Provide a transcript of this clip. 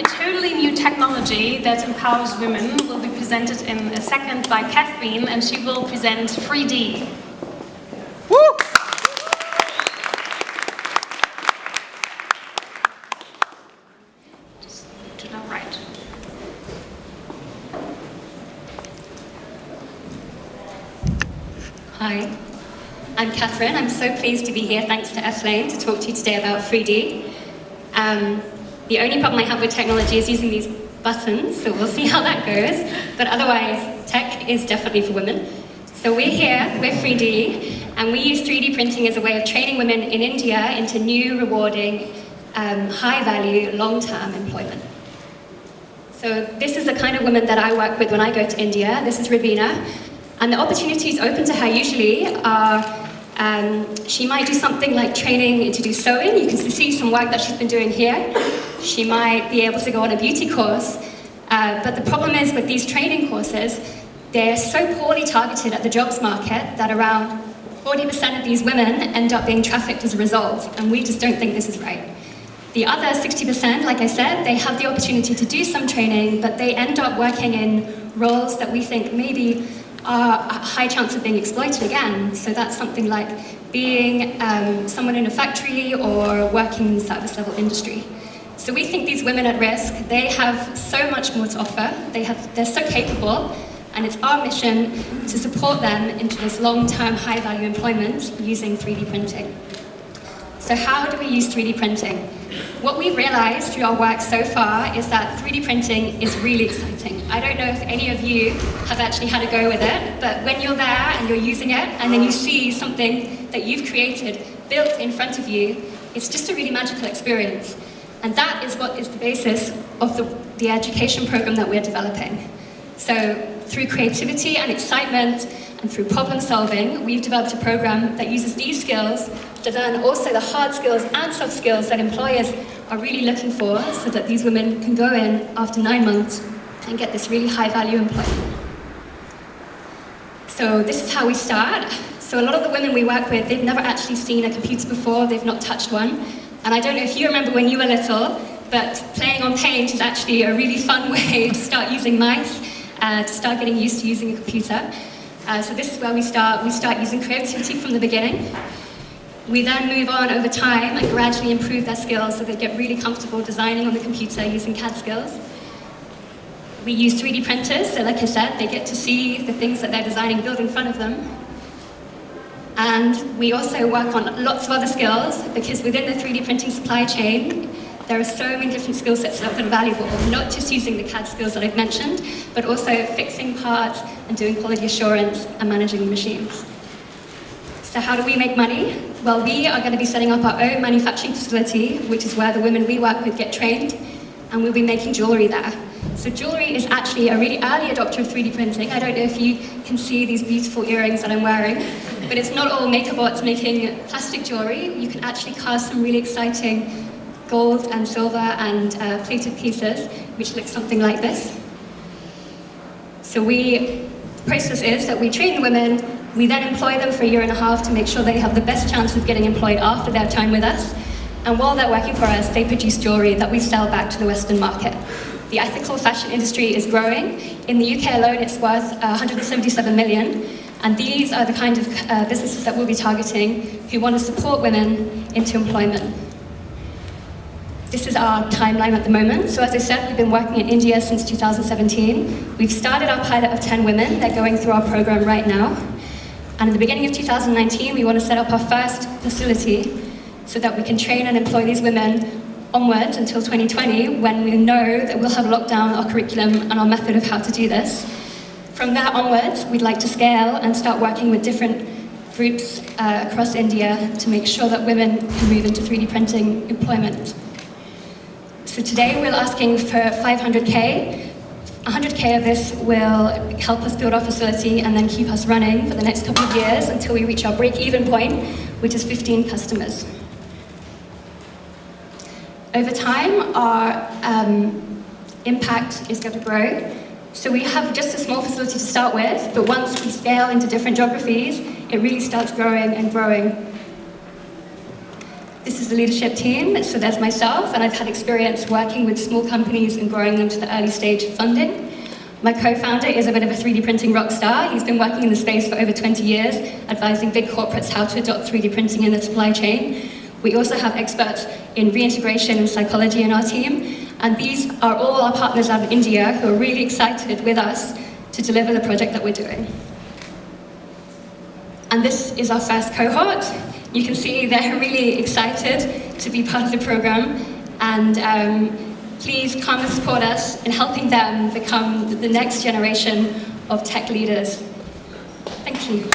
a totally new technology that empowers women will be presented in a second by Catherine, and she will present 3D. Woo! Just to the right. Hi, I'm Catherine. I'm so pleased to be here, thanks to F-Lane, to talk to you today about 3D. The only problem I have with technology is using these buttons, so we'll see how that goes. But otherwise, tech is definitely for women. So we're here, we're 3D, and we use 3D printing as a way of training women in India into new, rewarding, high-value, long-term employment. So this is the kind of woman that I work with when I go to India. This is Ravina. And the opportunities open to her usually are, she might do something like training to do sewing. You can see some work that she's been doing here. She might be able to go on a beauty course. But the problem is with these training courses, they're so poorly targeted at the jobs market that around 40% of these women end up being trafficked as a result. And we just don't think this is right. The other 60%, like I said, they have the opportunity to do some training, but they end up working in roles that we think maybe are a high chance of being exploited again. So that's something like being someone in a factory or working in the service level industry. So we think these women at risk, they have so much more to offer. They're so capable, and it's our mission to support them into this long-term high-value employment using 3D printing. So how do we use 3D printing? What we've realized through our work so far is that 3D printing is really exciting. I don't know if any of you have actually had a go with it, but when you're there and you're using it, and then you see something that you've created built in front of you, it's just a really magical experience. And that is what is the basis of the education program that we're developing. So through creativity and excitement, and through problem solving, we've developed a program that uses these skills to learn also the hard skills and soft skills that employers are really looking for, so that these women can go in after 9 months and get this really high value employment. So this is how we start. So a lot of the women we work with, they've never actually seen a computer before, they've not touched one. And I don't know if you remember when you were little, but playing on Paint is actually a really fun way to start using mice, to start getting used to using a computer. So this is where we start. We start using creativity from the beginning. We then move on over time and gradually improve their skills so they get really comfortable designing on the computer using CAD skills. We use 3D printers, so like I said, they get to see the things that they're designing built in front of them. And we also work on lots of other skills, because within the 3D printing supply chain, there are so many different skill sets that are valuable, not just using the CAD skills that I've mentioned, but also fixing parts and doing quality assurance and managing the machines. So how do we make money? Well, we are going to be setting up our own manufacturing facility, which is where the women we work with get trained, and we'll be making jewellery there. So jewellery is actually a really early adopter of 3D printing. I don't know if you can see these beautiful earrings that I'm wearing, but it's not all maker bots making plastic jewellery. You can actually cast some really exciting gold and silver and plated pieces, which look something like this. So the process is that we train the women, we then employ them for 1.5 years to make sure they have the best chance of getting employed after their time with us. And while they're working for us, they produce jewellery that we sell back to the Western market. The ethical fashion industry is growing. In the UK alone, it's worth 177 million. And these are the kind of businesses that we'll be targeting who want to support women into employment. This is our timeline at the moment. So as I said, we've been working in India since 2017. We've started our pilot of 10 women. They're going through our program right now. And in the beginning of 2019, we want to set up our first facility so that we can train and employ these women onwards until 2020, when we know that we'll have locked down our curriculum and our method of how to do this. From there onwards, we'd like to scale and start working with different groups across India to make sure that women can move into 3D printing employment. So today we're asking for 500K. 100K of this will help us build our facility and then keep us running for the next couple of years until we reach our break-even point, which is 15 customers. Over time, our impact is going to grow. So we have just a small facility to start with, but once we scale into different geographies, it really starts growing and growing. This is the leadership team. So there's myself, and I've had experience working with small companies and growing them to the early stage of funding. My co-founder is a bit of a 3D printing rock star. He's been working in the space for over 20 years, advising big corporates how to adopt 3D printing in the supply chain. We also have experts in reintegration and psychology in our team, and these are all our partners out of India who are really excited with us to deliver the project that we're doing. And this is our first cohort. You can see they're really excited to be part of the program, and please come and support us in helping them become the next generation of tech leaders. Thank you.